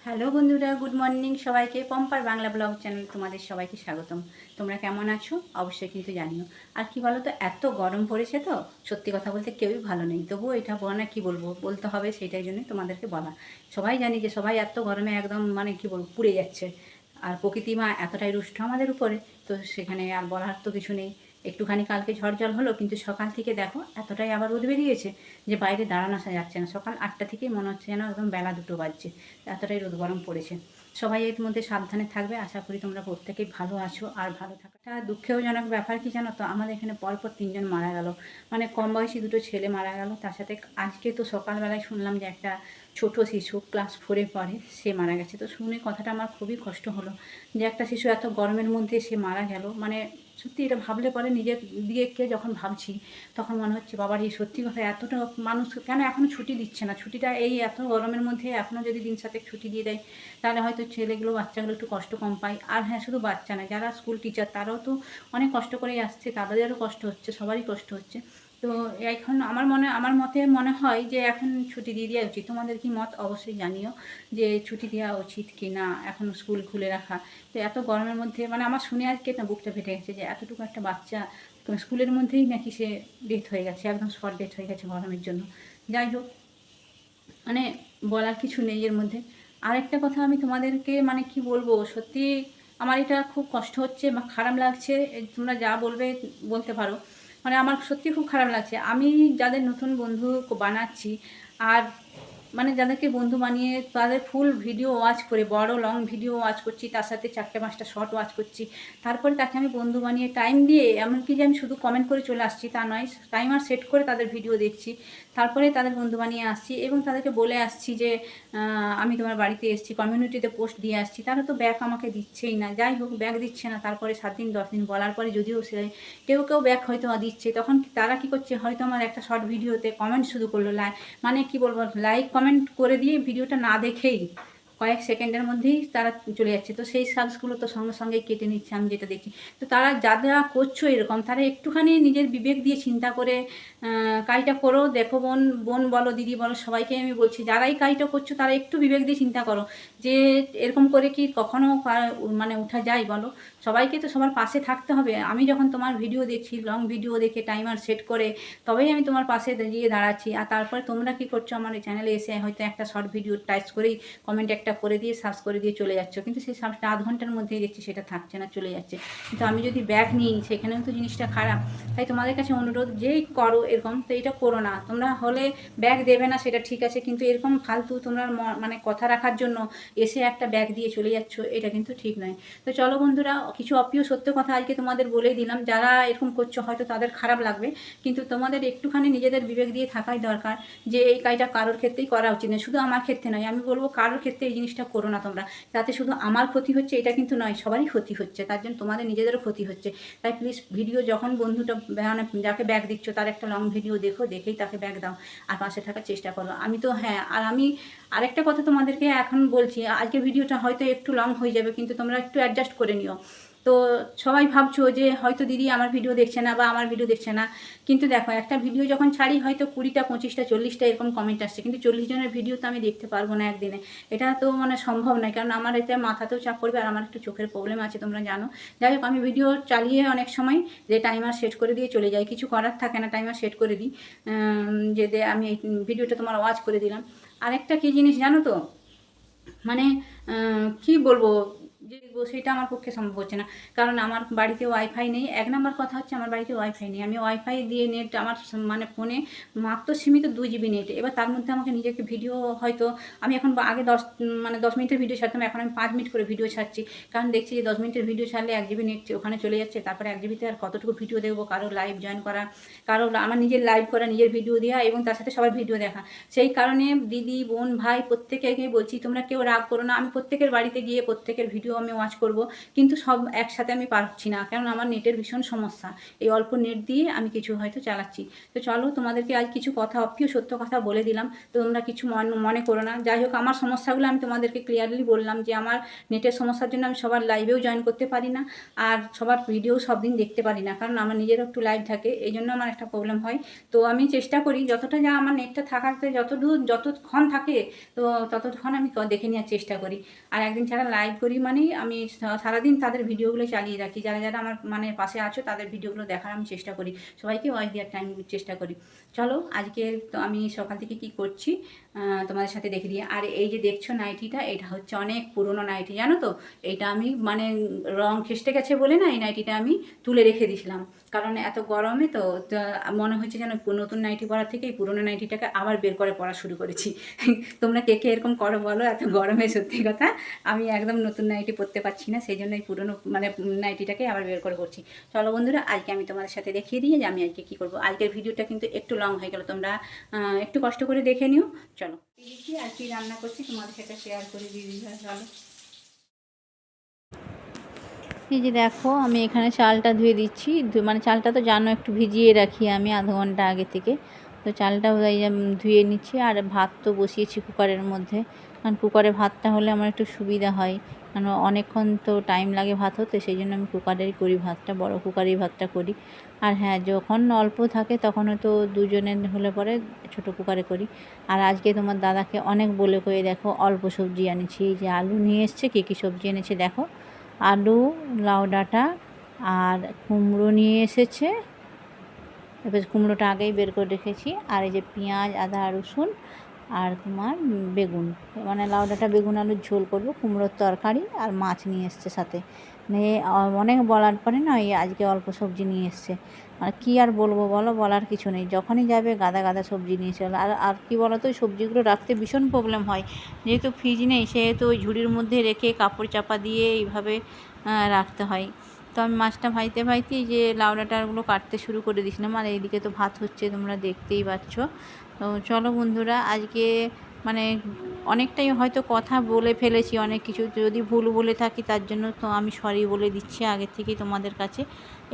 Hello বন্ধুরা, good morning সবাইকে। পম্পার Bangla blog channel তোমাদের সবাইকে স্বাগতম। তোমরা কেমন আছো অবশ্যই কিন্তু জানিও। আর কি বলো তো, এত গরম পড়েছে তো সত্যি কথা বলতে কেউই ভালো নেই। তবুও এটা বলা কি বলবো, বলতে হবে, সেইটাই জন্য তোমাদেরকে বলা। সবাই জানি যে সবাই এত গরমে একদম মানে কি বলবো পুড়ে যাচ্ছে। আর প্রকৃতি মা এতটাই রুষ্ট আমাদের উপরে, তো সেখানে আর বলার তো কিছু নেই। একটুখানি কালকে ঝড় জল হলো, কিন্তু সকাল থেকে দেখো এতটাই আবার রোদ বেরিয়েছে যে বাইরে দাঁড়ানো আসা যাচ্ছে না। সকাল 8টা থেকেই মনে হচ্ছে যেন একদম বেলা 2টো বাজছে, এতটাই রোদ গরম পড়েছে। সবাই এর মধ্যে সাবধানে থাকবে। আশা করি তোমরা প্রত্যেকেই ভালো আছো আর ভালো থাকাটা দুঃখজনক ব্যাপার কি জানো তো, আমাদের এখানে পরপর 3জন মারা গেল। মানে কম বয়সী 2টো ছেলে মারা গেল, তার সাথে আজকে তো সকালবেলায় শুনলাম যে একটা ছোট শিশু ক্লাস 4-এ পড়ে, সে মারা গেছে। তো শুনে কথাটা আমার খুবই কষ্ট হলো যে একটা শিশু এত গরমের মধ্যে সে মারা গেল। মানে সত্যি এটা ভাবলে পরে নিজের দিকে যখন ভাবছি তখন মনে হচ্ছে বাবার এই সত্যি কথা, এতটা মানুষ কেন এখনও ছুটি দিচ্ছে না। ছুটিটা এই এত গরমের মধ্যে এখনও যদি দিন সাথে ছুটি দিয়ে দেয় তাহলে হয়তো ছেলেগুলো বাচ্চাগুলো একটু কষ্ট কম পায়। আর হ্যাঁ, শুধু বাচ্চা না, যারা স্কুল টিচার তারাও তো অনেক কষ্ট করেই আসছে, তাদেরও কষ্ট হচ্ছে, সবারই কষ্ট হচ্ছে। তো এখন আমার মতে মনে হয় যে এখন ছুটি দিয়ে দেওয়া উচিত। তোমাদের কি মত অবশ্যই জানিও যে ছুটি দেওয়া উচিত কি না, এখন স্কুল খুলে রাখা। তো এত গরমের মধ্যে মানে আমার শুনে আজকে না বুকটা ফেটে গেছে যে এতটুকু একটা বাচ্চা স্কুলের মধ্যেই নাকি সে ডেথ হয়ে গেছে, একদম শর্ট ডেথ হয়ে গেছে গরমের জন্য। যাই হোক, মানে বলার কিছু নেই এর মধ্যে। আরেকটা কথা আমি তোমাদেরকে মানে কি বলবো, সত্যি আমার এটা খুব কষ্ট হচ্ছে বা খারাপ লাগছে। তোমরা যা বলবে বলতে পারো। মানে আমার সত্যি খুব খারাপ লাগছে। আমি যাদের নতুন বন্ধু বানাচ্ছি, আর মানে যাদেরকে বন্ধু বানিয়ে তাদের ফুল ভিডিও ওয়াচ করে, বড় লং ভিডিও ওয়াচ করছি, তার সাথে 4টে 5টা শর্ট ওয়াচ করছি, তারপরে তাকে আমি বন্ধু বানিয়ে টাইম দিয়ে, এমনকি যে আমি শুধু কমেন্ট করে চলে আসছি তা নয়, টাইমার সেট করে তাদের ভিডিও দেখছি, তারপরে তাদের বন্ধু বানিয়ে আসছি এবং তাদেরকে বলে আসছি যে আমি তোমার বাড়িতে এসেছি, কমিউনিটিতে পোস্ট দিয়ে আসছি। তারা তো ব্যাক আমাকে দিচ্ছেই না। যাই হোক, ব্যাক দিচ্ছে না, তারপরে 7 দিন 10 দিন বলার পরে যদিও সে কেউ কেউ ব্যাক হয়তো দিচ্ছে, তখন তারা কি করছে, হয়তো আমার একটা শর্ট ভিডিওতে কমেন্ট শুরু করলো, মানে কি বলবো, লাইক কমেন্ট করে দিয়ে ভিডিওটা না দেখেই কয়েক সেকেন্ডের মধ্যেই তারা চলে যাচ্ছে। তো সেই সাবসগুলো তো সঙ্গে সঙ্গেই কেটে নিচ্ছে আমি যেটা দেখি। তো তারা যারা করছো এরকম, তারা একটুখানি নিজের বিবেক দিয়ে চিন্তা করে কাজটা করো। দেখো বোন, বোন বলো, দিদি বলো, সবাইকে আমি বলছি যারাই কাজটা করছো তারা একটু বিবেক দিয়ে চিন্তা করো যে এরকম করে কি কখনো মানে উঠা যায় বলো। সবাইকে তো সবার পাশে থাকতে হবে। আমি যখন তোমার ভিডিও দেখছি, লং ভিডিও দেখে টাইমার সেট করে, তবেই আমি তোমার পাশে গিয়ে দাঁড়াচ্ছি। আর তারপরে তোমরা কি করছো, আমার এই চ্যানেলে এসে হয়তো একটা শর্ট ভিডিও টাইচ করেই কমেন্ট একটা করে দিয়ে সার্চ করে দিয়ে চলে যাচ্ছ, কিন্তু সেই সার্চটা আধ ঘন্টার মধ্যেই দেখছি সেটা থাকছে না, চলে যাচ্ছে। কিন্তু আমি যদি ব্যাগ নিই সেখানেও তো জিনিসটা খারাপ। তাই তোমাদের কাছে অনুরোধ, যেই করো এরকম, তো এটা করো না। তোমরা হলে ব্যাগ দেবে না সেটা ঠিক আছে, কিন্তু এরকম ফালতু তোমরা মানে কথা রাখার জন্য এসে একটা ব্যাগ দিয়ে চলে যাচ্ছ, এটা কিন্তু ঠিক নয়। তো চলো বন্ধুরা, কিছু অপ্রিয় সত্য কথা আজকে তোমাদের বলেই দিলাম। যারা এরকম করছো হয়তো তাদের খারাপ লাগবে, কিন্তু তোমাদের একটুখানি নিজেদের বিবেক দিয়ে থাকাই দরকার যে এই কাজটা কারোর ক্ষেত্রেই করা উচিত নয়। শুধু আমার ক্ষেত্রে নয়, আমি বলবো কারোর ক্ষেত্রে এই জিনিসটা করো না তোমরা। তাতে শুধু আমার ক্ষতি হচ্ছে এটা কিন্তু নয়, সবারই ক্ষতি হচ্ছে, তার জন্য তোমাদের নিজেদেরও ক্ষতি হচ্ছে। তাই প্লিজ ভিডিও যখন বন্ধুটা মানে যাকে ব্যাগ দিচ্ছ তার একটা লং ভিডিও দেখো, দেখেই তাকে ব্যাগ দাও আর পাশে থাকার চেষ্টা করো। আমি তো হ্যাঁ, আর আমি আরেকটা কথা তোমাদেরকে এখন বলছি, আজকে ভিডিওটা হয়তো একটু লং হয়ে যাবে, কিন্তু তোমরা একটু অ্যাডজাস্ট করে নিও। তো সবাই ভাবছো যে হয়তো দিদি আমার ভিডিও দেখছে না বা আমার ভিডিও দেখছে না, কিন্তু দেখো একটা ভিডিও যখন ছাড়ি হয়তো 20টা 25টা 40টা এরকম কমেন্ট আসছে, কিন্তু 40 জনের ভিডিও তো আমি দেখতে পারবো না একদিনে। এটা তো মানে সম্ভব নয়, কারণ আমার এতে মাথাতেও চাপ পড়বে আর আমার একটু চোখের প্রবলেম আছে, তোমরা জানো। যাই হোক, আমি ভিডিও চালিয়ে অনেক সময় যে টাইমার সেট করে দিয়ে চলে যাই, কিছু করার থাকে না, টাইমার সেট করে দিই যে আমি এই ভিডিওটা তোমার ওয়াচ করে দিলাম। আরেকটা কী জিনিস জানো তো, মানে কি বলবো, যে দেখবো সেটা আমার পক্ষে সম্ভব হচ্ছে না, কারণ আমার বাড়িতে ওয়াইফাই নেই। 1 নম্বর কথা হচ্ছে আমার বাড়িতে ওয়াইফাই নেই। আমি ওয়াইফাই দিয়ে নেট আমার মানে ফোনে মাত্র সীমিত 2 GB নেট। এবার তার মধ্যে আমাকে নিজেকে ভিডিও হয়তো আমি এখন আগে 10 মিনিটের ভিডিও ছাড়তাম, এখন আমি 5 মিনিট করে ভিডিও ছাড়ছি, কারণ দেখছি যে 10 মিনিটের ভিডিও ছাড়লে 1 GB নেট ওখানে চলে যাচ্ছে। তারপরে 1 GB আর কতটুকু ভিডিও দেখবো, কারো লাইভ জয়েন করা, কারো আমার নিজের লাইভ করা, নিজের ভিডিও দেওয়া এবং তার সাথে সবার ভিডিও দেখা। সেই কারণে দিদি বোন ভাই প্রত্যেকে বলছি তোমরা কেউ রাগ করো না। আমি প্রত্যেকের বাড়িতে গিয়ে প্রত্যেকের ভিডিও আমি ওয়াচ করব, কিন্তু সব একসাথে আমি পারছি না, কারণ আমার নেটের ভীষণ সমস্যা। এই অল্প নেট দিয়ে আমি কিছু হয়তো চালাচ্ছি। তো চলো তোমাদেরকে আজ কিছু কথা, অপ্রিয় সত্য কথা বলে দিলাম, তো তোমরা কিছু মনে করো না। যাই হোক, আমার সমস্যাগুলো আমি তোমাদেরকে ক্লিয়ারলি বললাম যে আমার নেটের সমস্যার জন্য আমি সবার লাইভেও জয়েন করতে পারি না, আর সবার ভিডিও সব দিন দেখতে পারি না, কারণ আমার নিজেরও একটু লাইভ থাকে, এই জন্য আমার একটা প্রবলেম হয়। তো আমি চেষ্টা করি যতটা, যা আমার নেটটা থাকাতে যতক্ষণ থাকে তো ততক্ষণ আমি দেখে নেওয়ার চেষ্টা করি। আর একদিন ছাড়া লাইভ করি মানেই আমি সারাদিন তাদের ভিডিওগুলো চালিয়ে রাখি, যারা যারা আমার মানে পাশে আছো তাদের ভিডিওগুলো দেখার আমি চেষ্টা করি, সবাইকে ওয়াচ দেওয়ার টাইম চেষ্টা করি। চলো আজকে তো আমি সকাল থেকে কি করছি তোমাদের সাথে দেখে দিই। আর এই যে দেখছো নাইটিটা, এটা হচ্ছে অনেক পুরনো নাইটি, জানো তো। এইটা আমি মানে রং খেসটে গেছে বলে না, এই নাইটিটা আমি তুলে রেখে দিয়েছিলাম, কারণ এত গরমে তো মনে হচ্ছে যেন নতুন নাইটি পরার থেকে এই পুরোনো নাইটিটাকে আবার বের করে পরা শুরু করেছি। তোমরা কে কে এরকম করো বলো? এত গরমে সত্যি কথা আমি একদম নতুন নাইটি পরতে পারছি না, সেই জন্য এই পুরোনো মানে নাইটিটাকে আবার বের করে করছি। চলো বন্ধুরা, আজকে আমি তোমাদের সাথে দেখিয়ে দিই যে আমি আজকে কী করবো। আজকের ভিডিওটা কিন্তু একটু লং হয়ে গেল, তোমরা একটু কষ্ট করে দেখে নিও। চলো দেখি আর কি রান্না করছি তোমাদের সাথে শেয়ার করে দিয়ে দিই। চলো, এই যে দেখো আমি এখানে চালটা ধুয়ে দিচ্ছি, মানে চালটা তো জানো একটু ভিজিয়ে রাখি আমি আধ ঘন্টা আগে থেকে, তো চালটা ধুয়ে নিচ্ছি। আর ভাত তো বসিয়েছি কুকারের মধ্যে, কারণ কুকারে ভাতটা হলে আমার একটু সুবিধা হয়, কারণ অনেকক্ষণ তো টাইম লাগে ভাত হতে, সেই জন্য আমি কুকারেই করি ভাতটা, বড় কুকারেই ভাতটা করি। আর হ্যাঁ, যখন অল্প থাকে তখন হয়তো দুজনের হলে পরে ছোটো কুকারে করি। আর আজকে তোমার দাদাকে অনেক বলে কয়ে দেখো অল্প সবজি আনিছি, এই যে আলু নিয়ে এসছে, কী কী সবজি এনেছে দেখো, আলু, লাউ ডাঁটা আর কুমড়ো নিয়ে এসেছে, এবার কুমড়োটা আগেই বের করে রেখেছি। আর এই যে পেঁয়াজ, আদা, রসুন আর তোমার বেগুন, মানে লাউ ডাঁটা বেগুন আলুর ঝোল করবো, কুমড়োর তরকারি আর মাছ নিয়ে এসছে সাথে। মানে অনেক বলার পরে না এই আজকে অল্প সবজি নিয়ে এসছে, মানে কী আর বলবো বলো, বলার কিছু নেই, যখনই যাবে গাদা গাদা সবজি নিয়ে চলে। আর কী বলো তো, ওই সবজিগুলো রাখতে ভীষণ প্রবলেম হয়, যেহেতু ফ্রিজ নেই সেহেতু ওই ঝুড়ির মধ্যে রেখে কাপড় চাপা দিয়ে এইভাবে রাখতে হয়। তো আমি মাছটা ভাজতে ভাজতেই যে লাউ ডাঁটাগুলো কাটতে শুরু করে দিয়েছিলাম, আর এইদিকে তো ভাত হচ্ছে তোমরা দেখতেই পাচ্ছ। তো চলো বন্ধুরা, আজকে মানে অনেকটাই হয়তো কথা বলে ফেলেছি, অনেক কিছু যদি ভুল বলে থাকি তার জন্য তো আমি সরি বলে দিচ্ছি আগের থেকেই তোমাদের কাছে।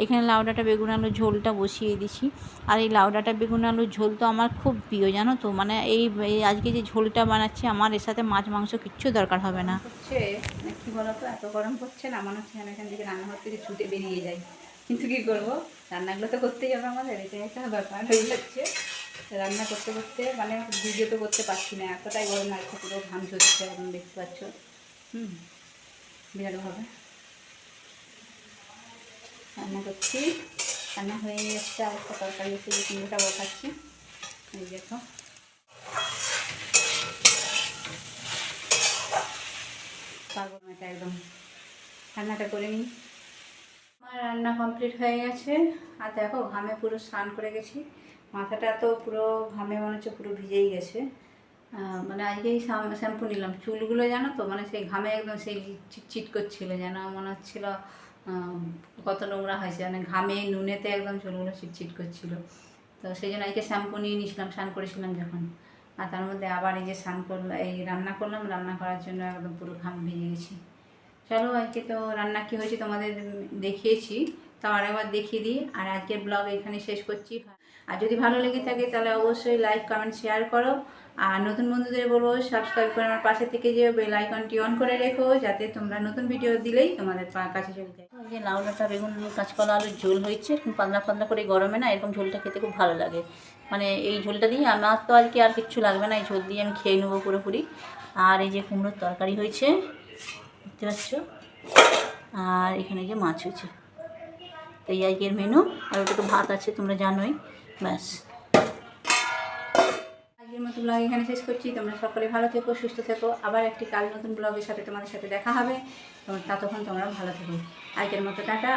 এখানে লাউ ডাঁটা বেগুন আলুর ঝোলটা বসিয়ে দিছি, আর এই লাউ ডাঁটা বেগুন আলুর ঝোল তো আমার খুব প্রিয়, জানো তো। মানে এই আজকে যে ঝোলটা বানাচ্ছি, আমার এর সাথে মাছ মাংস কিচ্ছু দরকার হবে না। হচ্ছে কী বলো তো, এত গরম পড়ছে না, মনে হচ্ছে আমি এখান থেকে রান্নাঘর থেকে ছুটে বেরিয়ে যাই, কিন্তু কী করবো, রান্নাগুলো তো করতেই হবে আমাদের, এটাই একটা ব্যাপার হয়ে যাচ্ছে। রান্না করতে করতে মানে ভিডিও তো করতে পারছি না, এতটাই গরম লাগছে, পুরো ঘাম ঝরছে এখন দেখতে পাচ্ছ। বিরাটভাবে রান্না করছি, রান্না হয়ে যাচ্ছে। আর একটা তরকারি হচ্ছে, যে কুমড়োটা বসাচ্ছি, এই দেখো। পারবো না এটা একদম, রান্নাটা করে নিই। আমার রান্না কমপ্লিট হয়ে গেছে, আর দেখো ঘামে পুরো স্নান করে গেছি, মাথাটা তো পুরো ঘামে মনে হচ্ছে পুরো ভিজেই গেছে। মানে আজকেই শ্যাম্পু নিলাম, চুলগুলো জানো তো মানে সেই ঘামে একদম সেই চিটচিট করছিলো, যেন মনে হচ্ছিলো কত নোংরা হয়েছে, মানে ঘামে নুনেতে একদম চুলগুলো চিটচিট করছিলো। তো সেই জন্য আজকে শ্যাম্পু নিয়ে নিয়েছিলাম স্নান করেছিলাম যখন, আর তার মধ্যে আবার এই যে স্নান করলাম, এই রান্না করলাম, রান্না করার জন্য একদম পুরো ঘাম ভিজে গেছি। চলো আজকে তো রান্না কী হয়েছে তোমাদের দেখিয়েছি, তাও আরেকবার দেখিয়ে দিই। আর আজকের ব্লগ এখানে শেষ করছি। আর যদি ভালো লেগে থাকে তাহলে অবশ্যই লাইক কমেন্ট শেয়ার করো, আর নতুন বন্ধুদের বলবো সাবস্ক্রাইব করে আমার পাশে থেকে যে বেল আইকনটি অন করে রেখো, যাতে তোমরা নতুন ভিডিও দিলেই তোমাদের কাছে চলে যায়। যে লাউ ডাঁটা বেগুন কাঁচকলা আলুর ঝোল হয়েছে, খুব পাতলা পাতলা করে, গরমে না এরকম ঝোলটা খেতে খুব ভালো লাগে। মানে এই ঝোলটা দিয়ে আমার তো আজকে আর কিচ্ছু লাগবে না, এই ঝোল দিয়ে আমি খেয়ে নেবো পুরোপুরি। আর এই যে কুমড়োর তরকারি হয়েছে দেখতে পাচ্ছ, আর এখানে যে মাছ হয়েছে, তো এই আজকের মেনু। আর ওটা তো ভাত আছে তোমরা জানোই, ব্যাস। আজকের মতো ব্লগ এখানে শেষ করছি, তোমরা সকলে ভালো থেকো, সুস্থ থেকো, আবার একটি কাল নতুন ব্লগের সাথে তোমাদের সাথে দেখা হবে, ততক্ষণ তোমরা ভালো থেকো। আজকের মতো টাটা।